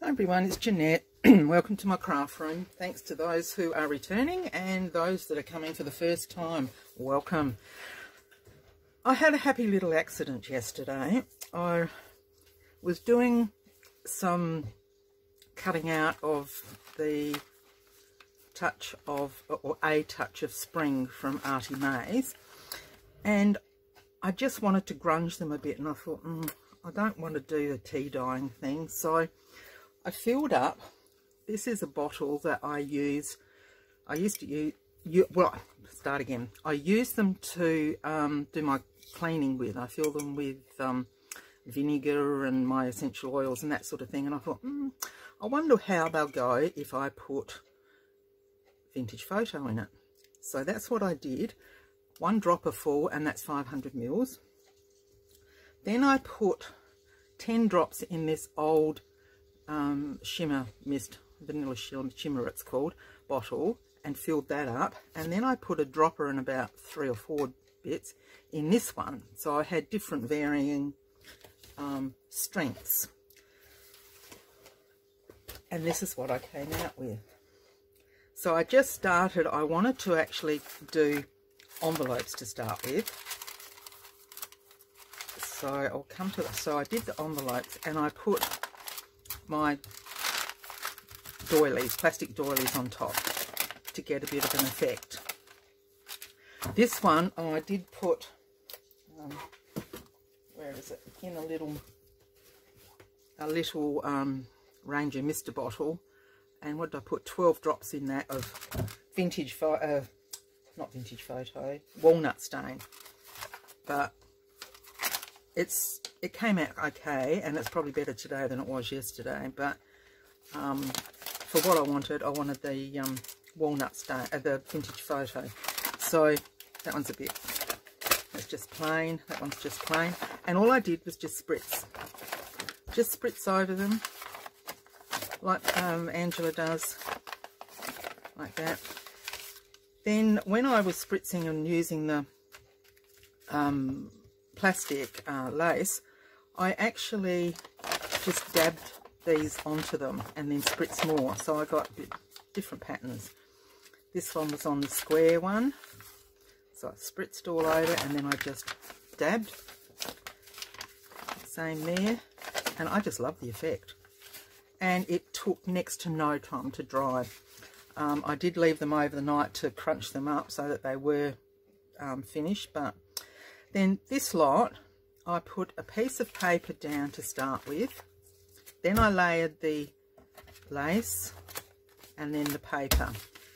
Hi everyone, it's Jeanette. Welcome to my craft room. Thanks to those who are returning and those that are coming for the first time. Welcome. I had a happy little accident yesterday. I was doing some cutting out of the touch of, or a touch of spring from Artie May's, and I just wanted to grunge them a bit, and I thought, I don't want to do the tea dyeing thing, so I filled up. This is a bottle that I use. I used to use, start again. I use them to do my cleaning with. I fill them with vinegar and my essential oils and that sort of thing. And I thought, I wonder how they'll go if I put vintage photo in it. So that's what I did. 1 drop of Faux, and that's 500 mils. Then I put 10 drops in this old shimmer mist, vanilla shimmer it's called, bottle, and filled that up. And then I put a dropper and about 3 or 4 bits in this one, so I had different varying strengths, and this is what I came out with. So I just started. I wanted to actually do envelopes to start with, so I'll come to that. So I did the envelopes, and I put my doilies, plastic doilies on top to get a bit of an effect. This one I did put, where is it, in a little Ranger Mister bottle, and what did I put? 12 drops in that of vintage not vintage photo, walnut stain. But it came out okay, and it's probably better today than it was yesterday. But for what I wanted the walnut stain, the vintage photo. So that one's a bit, it's just plain. That one's just plain, and all I did was just spritz over them like Angela does, like that. Then when I was spritzing and using the plastic lace, I actually just dabbed these onto them and then spritz more, so I got a bit different patterns. This one was on the square one, so I spritzed all over, and then I just dabbed. Same there, and I just love the effect. And it took next to no time to dry. I did leave them over the night to crunch them up so that they were finished. But then this lot, I put a piece of paper down to start with. Then I layered the lace and then the paper.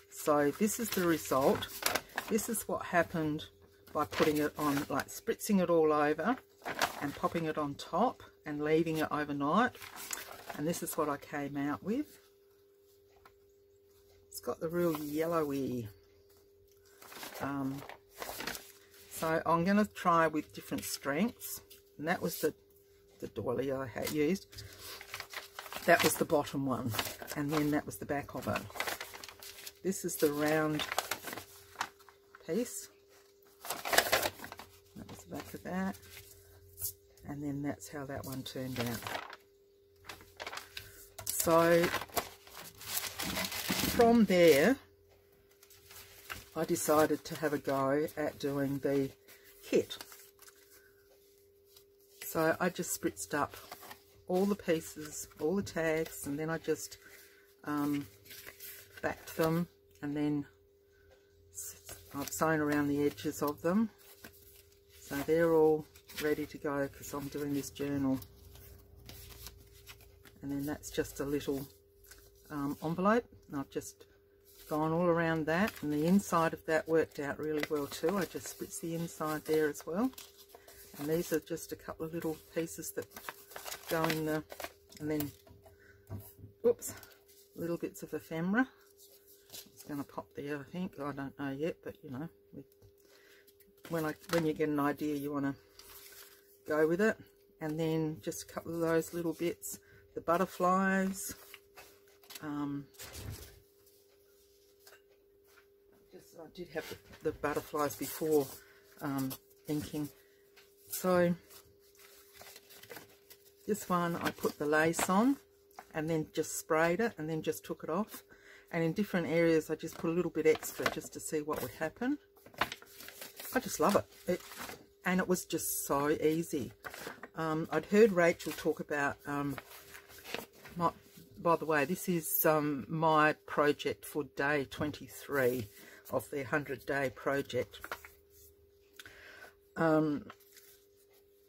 So this is the result. This is what happened by putting it on, like spritzing it all over and popping it on top and leaving it overnight. And this is what I came out with. It's got the real yellowy. So I'm going to try with different strengths. And that was the doily I had used. That was the bottom one. And then that was the back of it. This is the round piece. That was the back of that. And then that's how that one turned out. So from there, I decided to have a go at doing the kit. So I just spritzed up all the pieces, all the tags, and then I just backed them, and then I've sewn around the edges of them. So they're all ready to go because I'm doing this journal. And then that's just a little envelope, and I've just gone all around that, and the inside of that worked out really well too. I just spritzed the inside there as well, and these are just a couple of little pieces that go in the, and then oops, little bits of ephemera. It's going to pop there, I think. I don't know yet, but you know, when you get an idea, you want to go with it. And then just a couple of those little bits, the butterflies. I did have the butterflies before inking. So this one I put the lace on, and then just sprayed it and then just took it off. And in different areas I just put a little bit extra just to see what would happen. I just love it. And it was just so easy. I'd heard Rachel talk about, by the way, this is my project for day 23 of their 100-day project.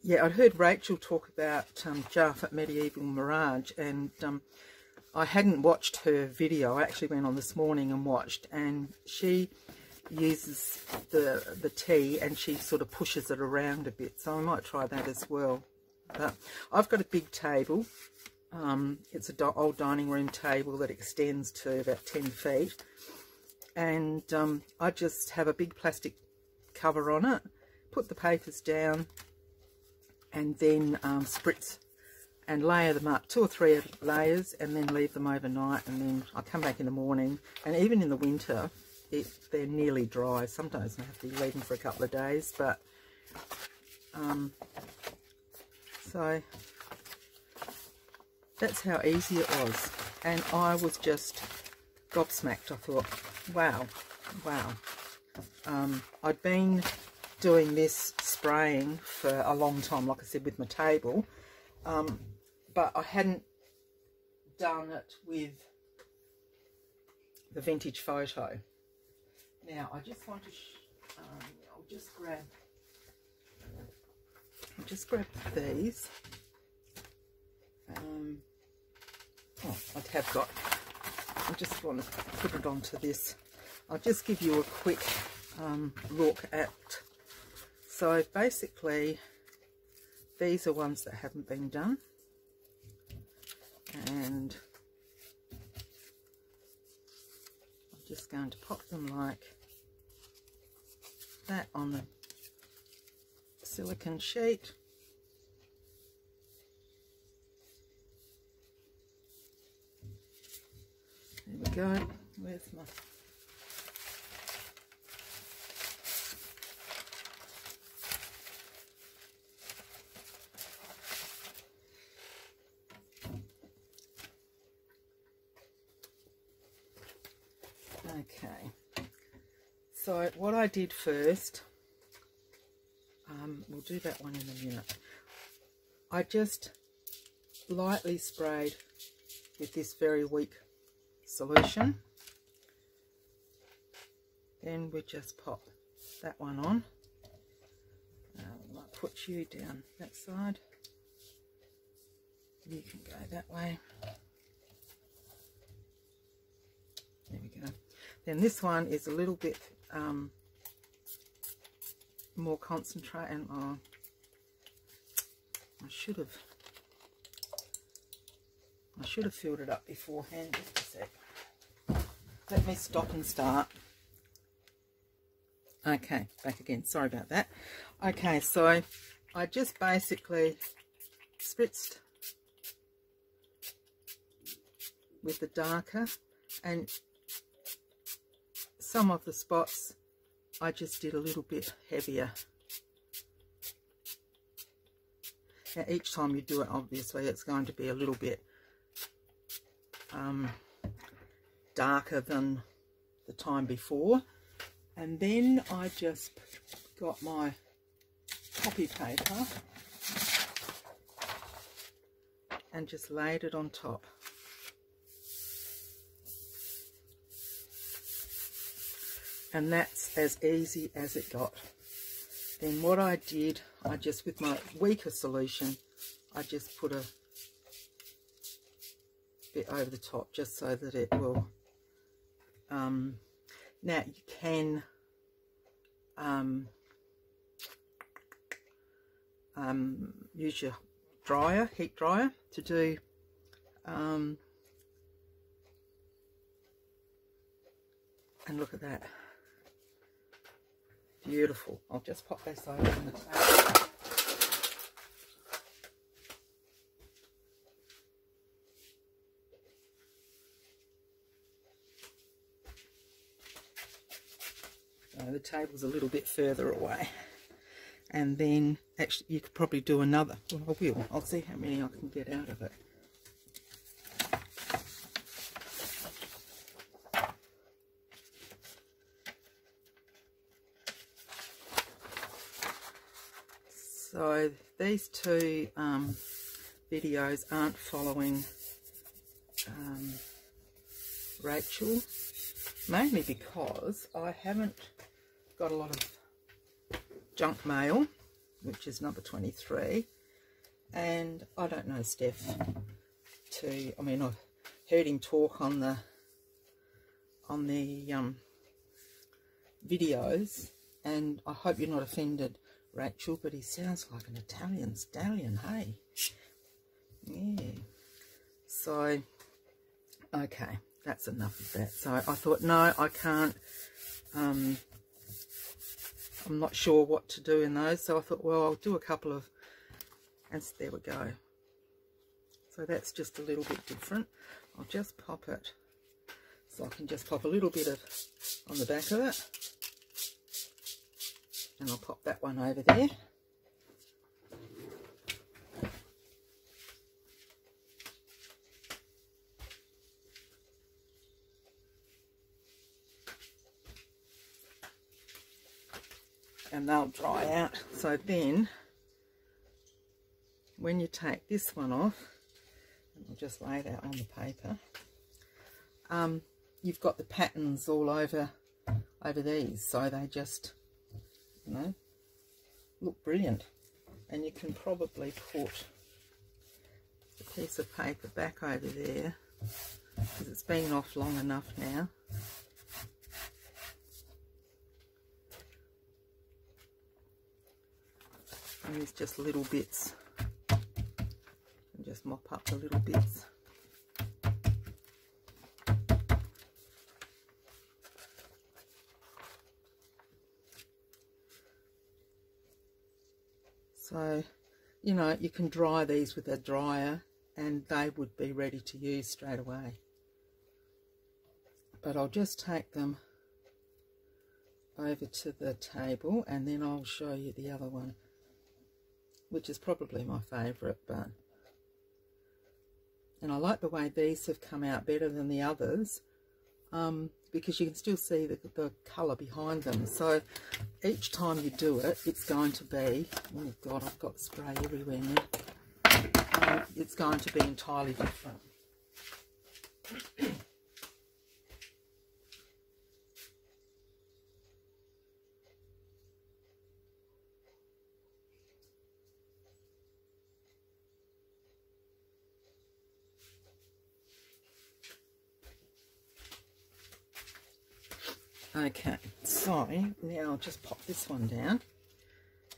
Yeah, I'd heard Rachel talk about Jaffet Medieval Mirage, and I hadn't watched her video. I actually went on this morning and watched, and she uses the tea and she sort of pushes it around a bit, so I might try that as well. But I've got a big table. It's an old dining room table that extends to about 10 feet, and I just have a big plastic cover on it, put the papers down, and then spritz and layer them up, 2 or 3 layers, and then leave them overnight. And then I come back in the morning, and even in the winter they're nearly dry. Sometimes I have to leave them for a couple of days, but so that's how easy it was, and I was just gobsmacked. I thought, wow. I'd been doing this spraying for a long time, like I said, with my table, but I hadn't done it with the vintage photo. Now I just want to I'll just grab these. I just want to put it onto this. I'll just give you a quick look at. So basically, these are ones that haven't been done, and I'm just going to pop them like that on the silicone sheet. There we go. Where's my... Okay, so what I did first, we'll do that one in a minute. I just lightly sprayed with this very weak solution. Then we just pop that one on. I'll put you down that side. You can go that way. There we go. Then this one is a little bit more concentrate, and I should have filled it up beforehand. Just a sec. Let me stop and start. Okay, back again. Sorry about that. Okay, so I just basically spritzed with the darker, and some of the spots I just did a little bit heavier. Now each time you do it, obviously it's going to be a little bit darker than the time before. And then I just got my copy paper and just laid it on top. And that's as easy as it got. Then what I did, I just, with my weaker solution, I just put a bit over the top just so that it will, now you can use your dryer, heat dryer, to do and look at that. Beautiful. I'll just pop this over on the table. So the table's a little bit further away. And then, actually, you could probably do another. Well, I will. I'll see how many I can get out of it. So these two videos aren't following Rachel, mainly because I haven't got a lot of junk mail, which is number 23, and I don't know Steph I mean, I've heard him talk on the videos, and I hope you're not offended, Rachel, but he sounds like an Italian stallion, hey? Yeah. So, okay, that's enough of that. So I thought, no, I can't, I'm not sure what to do in those. So I thought, well, I'll do a couple of, and there we go. So that's just a little bit different. I'll just pop it, so I can just pop a little bit of on the back of it. And I'll pop that one over there. And they'll dry out. So then, when you take this one off, and I'll just lay that on the paper, you've got the patterns all over these, so they just, you know, look brilliant. And you can probably put a piece of paper back over there, because it's been off long enough now. And there's just little bits, and just mop up the little bits. So, you know, you can dry these with a dryer and they would be ready to use straight away. But I'll just take them over to the table and then I'll show you the other one, which is probably my favourite. And I like the way these have come out better than the others, because you can still see the colour behind them. So each time you do it, it's going to be, oh God, I've got spray everywhere now. It's going to be entirely different. Okay, so now I'll just pop this one down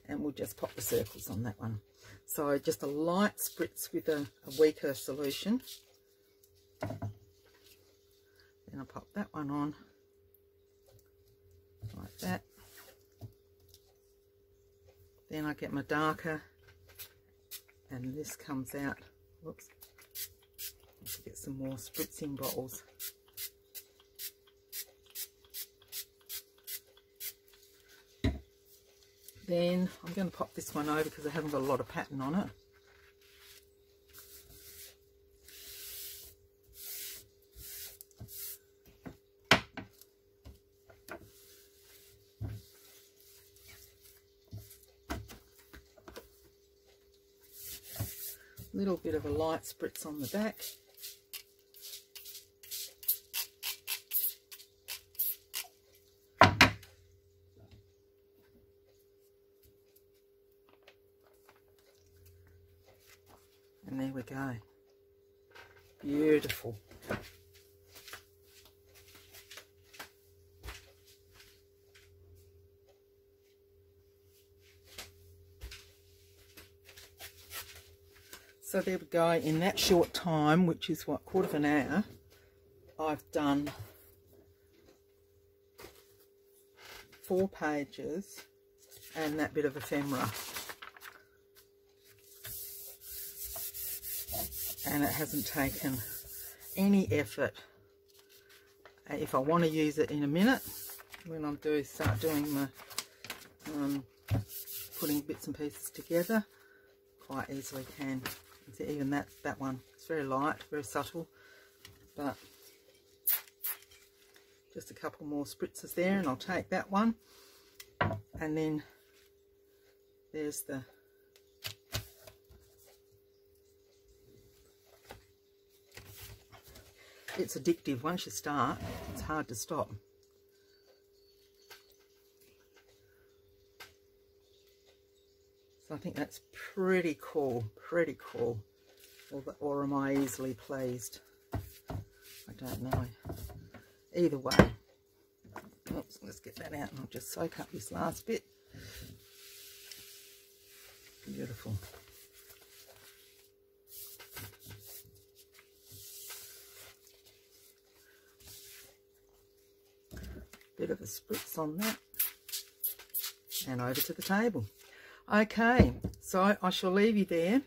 and we'll just pop the circles on that one. So just a light spritz with a weaker solution. Then I'll pop that one on like that. Then I get my darker and this comes out. Whoops, I have to get some more spritzing bottles. Then I'm going to pop this one over because I haven't got a lot of pattern on it. A little bit of a light spritz on the back. And there we go. Beautiful. So there we go. In that short time, which is what, quarter of an hour, I've done 4 pages and that bit of ephemera. And it hasn't taken any effort. If I want to use it in a minute, when I start doing my putting bits and pieces together, quite easily can. See, even that one, it's very light, very subtle, but just a couple more spritzes there, and I'll take that one, and then there's the it's addictive. Once you start, it's hard to stop. So I think that's pretty cool, pretty cool. Or am I easily pleased? I don't know. Either way. Oops, let's get that out and I'll just soak up this last bit. Beautiful. Bit of a spritz on that. And over to the table. Okay, so I shall leave you there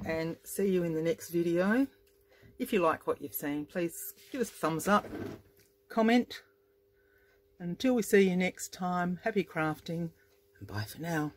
and see you in the next video. If you like what you've seen, please give us a thumbs up, comment. Until we see you next time, happy crafting and bye for now.